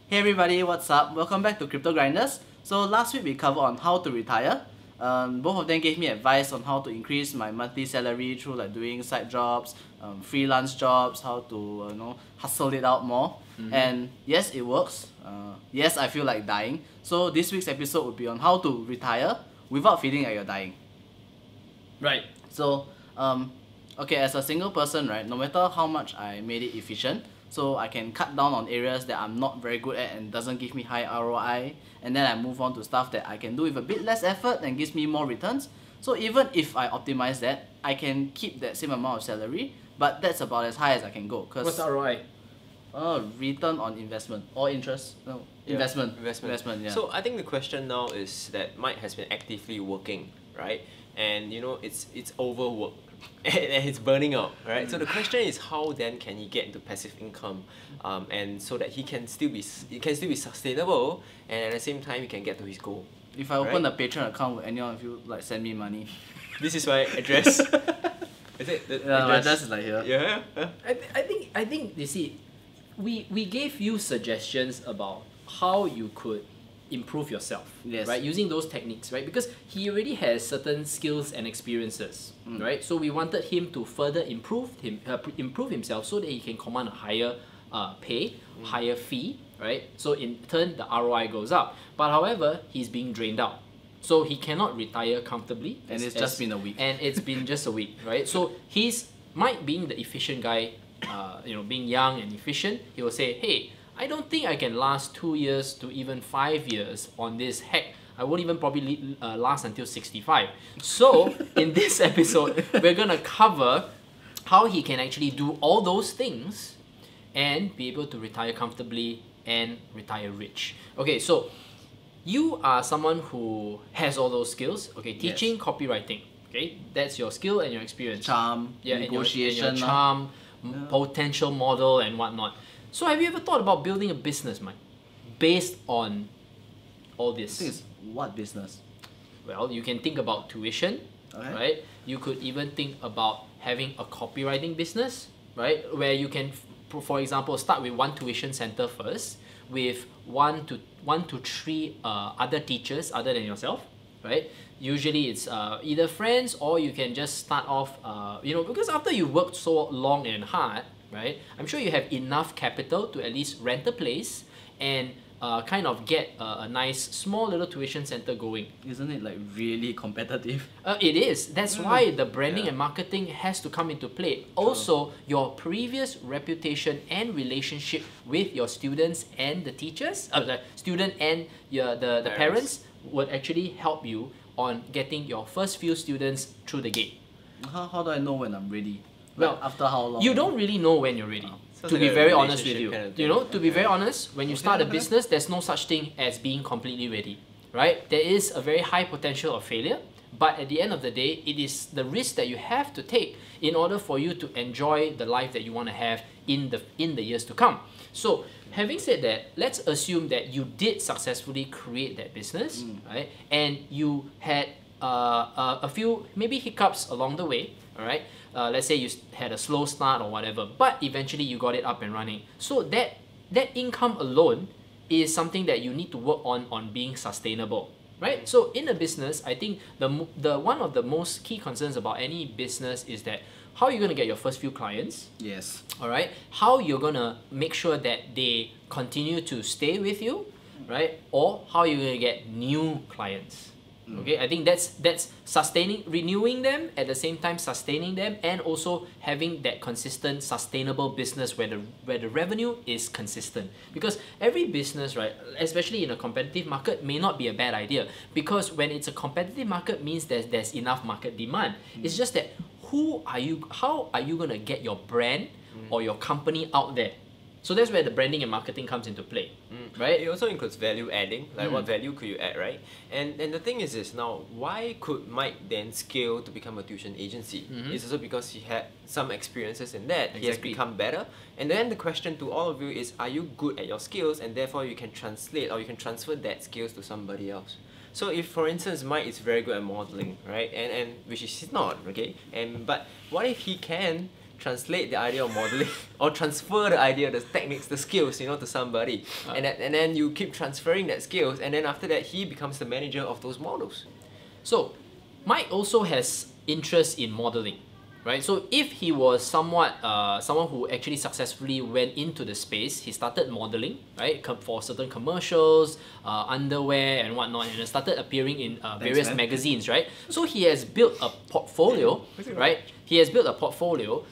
Hey everybody, what's up? Welcome back to Crypto Grinders. So last week we covered on how to retire. Both of them gave me advice on how to increase my monthly salary through like doing side jobs, freelance jobs, how to hustle it out more. And yes, it works. Yes, I feel like dying. So this week's episode would be on how to retire without feeling like you're dying. Right. So okay, as a single person, right, no matter how much I made it efficient, so I can cut down on areas that I'm not very good at and doesn't give me high ROI, and then I move on to stuff that I can do with a bit less effort and gives me more returns. So even if I optimize that, I can keep that same amount of salary, but that's about as high as I can go. What's ROI? Return on investment or interest? No, Yeah, investment. investment. Yeah. So I think the question now is that Mike has been actively working, right? And you know it's overwork and it's burning out, right? So the question is how then can he get into passive income, and so that he can still be sustainable and at the same time he can get to his goal. If I open a Patreon account, would anyone of you like send me money? This is my address. Is it? My address is like here. Yeah. I think you see, we gave you suggestions about how you could improve yourself, Yes. right? Using those techniques, right? Because he already has certain skills and experiences, right? So we wanted him to further improve himself so that he can command a higher pay, higher fee, right? So in turn, the ROI goes up. But however, he's being drained out. So he cannot retire comfortably. And it's just been a week. And it's been just a week, right? So Mike being the efficient guy, being young and efficient, he will say, hey, I don't think I can last 2 years to even 5 years on this. Heck, I won't even probably last until 65. So in this episode, we're gonna cover how he can actually do all those things and be able to retire comfortably and retire rich. Okay, so you are someone who has all those skills. Okay, teaching, copywriting. Okay, that's your skill and your experience. Charm, negotiation, and your charm, potential model and whatnot. So have you ever thought about building a business, Mike, based on all this? I think it's what business? Well, you can think about tuition, right? You could even think about having a copywriting business, right? Where you can, for example, start with one tuition center first, with one to three other teachers other than yourself, right? Usually it's either friends, or you can just start off, because after you worked so long and hard, right? I'm sure you have enough capital to at least rent a place and kind of get a nice small little tuition center going. Isn't it like really competitive? It is. That's why the branding and marketing has to come into play. Also, your previous reputation and relationship with your students and the teachers, the student and the parents would actually help you on getting your first few students through the gate. How do I know when I'm ready? Well, like after how long? You don't really know when you're ready. Sounds To like be a very honest with you, relationship kind of you know, thing. to be very honest, when you start a business, there's no such thing as being completely ready, right? There is a very high potential of failure, but at the end of the day, it is the risk that you have to take in order for you to enjoy the life that you want to have in the years to come. So, having said that, let's assume that you did successfully create that business, right? And you had a few maybe hiccups along the way, all right? Let's say you had a slow start or whatever, but eventually you got it up and running. So that income alone is something that you need to work on being sustainable, right? So in a business, I think the one of the most key concerns about any business is that how are you going to get your first few clients? Yes. All right, how you're gonna make sure that they continue to stay with you, right? Or how you're gonna get new clients. Okay, I think that's sustaining, renewing them at the same time, sustaining them, and also having that consistent, sustainable business where the revenue is consistent. Because every business, right, especially in a competitive market, may not be a bad idea. Because when it's a competitive market, means there's enough market demand. It's just that how are you gonna get your brand or your company out there? So that's where the branding and marketing comes into play, right? It also includes value adding, like what value could you add, right? And the thing is now, why could Mike then scale to become a tuition agency? It's also because he had some experiences in that. He has Exactly. become better. And then the question to all of you is, are you good at your skills, and therefore you can translate or you can transfer that skills to somebody else? So if, for instance, Mike is very good at modeling, right? And which is he's not, okay? But what if he can translate the idea of modeling or transfer the idea, the techniques, the skills, you know, to somebody. And then you keep transferring that skills, and then after that he becomes the manager of those models. So Mike also has interest in modeling, right? So if he was somewhat someone who actually successfully went into the space, he started modeling, right, for certain commercials, underwear and whatnot, and started appearing in various magazines, right? So he has built a portfolio, right? He has built a portfolio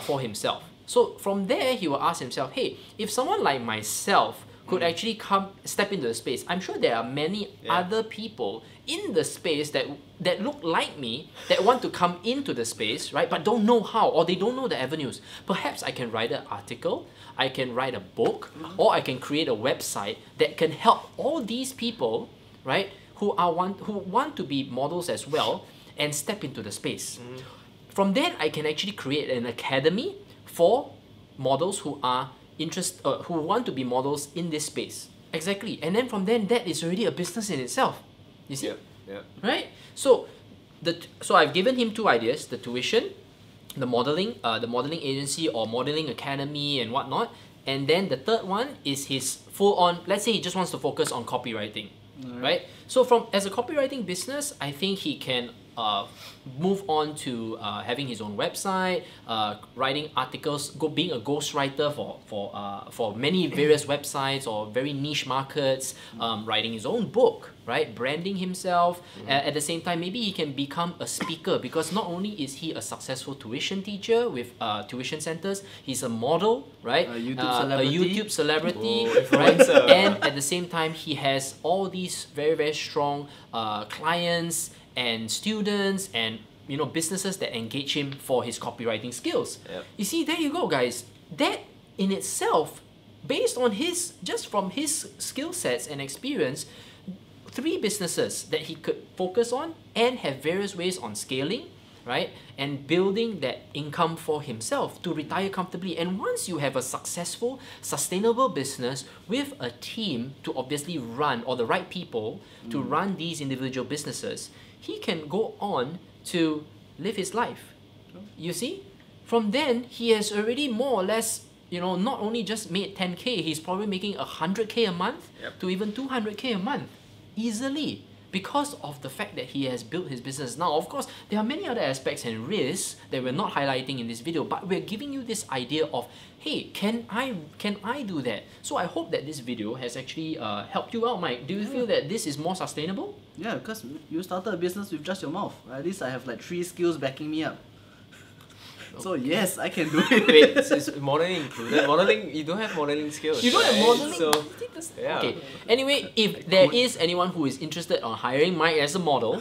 for himself. So from there, he will ask himself, hey, if someone like myself could actually step into the space, I'm sure there are many other people in the space that look like me that want to come into the space, right, but don't know how, or they don't know the avenues. Perhaps I can write an article, I can write a book, or I can create a website that can help all these people, right, who want to be models as well and step into the space. From then, I can actually create an academy for models who are who want to be models in this space. Exactly. And then from then, that is already a business in itself. You see? Yeah. Right? So I've given him two ideas: the tuition, the modeling agency or modeling academy and whatnot. And then the third one is his full-on, let's say he just wants to focus on copywriting. Right? So as a copywriting business, I think he can move on to having his own website, writing articles, being a ghostwriter for many various websites or very niche markets, writing his own book, right? Branding himself. At the same time, maybe he can become a speaker, because not only is he a successful tuition teacher with tuition centers, he's a model, right? A YouTube celebrity. Right? And at the same time, he has all these very, very strong clients and students and businesses that engage him for his copywriting skills. You see, there you go, guys. That in itself, based on from his skill sets and experience, 3 businesses that he could focus on and have various ways on scaling, right, and building that income for himself to retire comfortably. And once you have a successful, sustainable business with a team to obviously run, or the right people to run these individual businesses, he can go on to live his life. You see? From then, he has already more or less, not only just made 10K, he's probably making 100K a month to even 200K a month easily, because of the fact that he has built his business. Now, of course, there are many other aspects and risks that we're not highlighting in this video, but we're giving you this idea of, hey, can I do that? So I hope that this video has actually helped you out, Mike. Do you feel that this is more sustainable? Yeah, because you started a business with just your mouth. At least I have like 3 skills backing me up. So yes, I can do it. Wait, is modeling included? Modeling, you don't have modeling skills. You don't have modeling? So, yeah. Okay. Anyway, if there is anyone who is interested on hiring Mike as a model,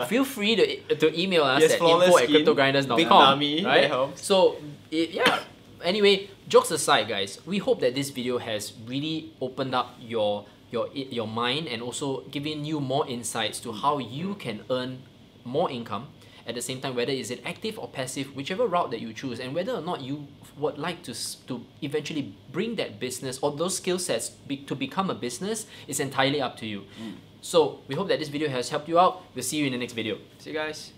feel free to email us at info@cryptogrinders.com. Big dummy, right? that helps. So, anyway, jokes aside, guys, we hope that this video has really opened up your mind and also given you more insights to how you can earn more income. At the same time, whether is it active or passive, whichever route that you choose, and whether or not you would like to eventually bring that business or those skill sets to become a business is entirely up to you. So we hope that this video has helped you out. We'll see you in the next video. See you guys.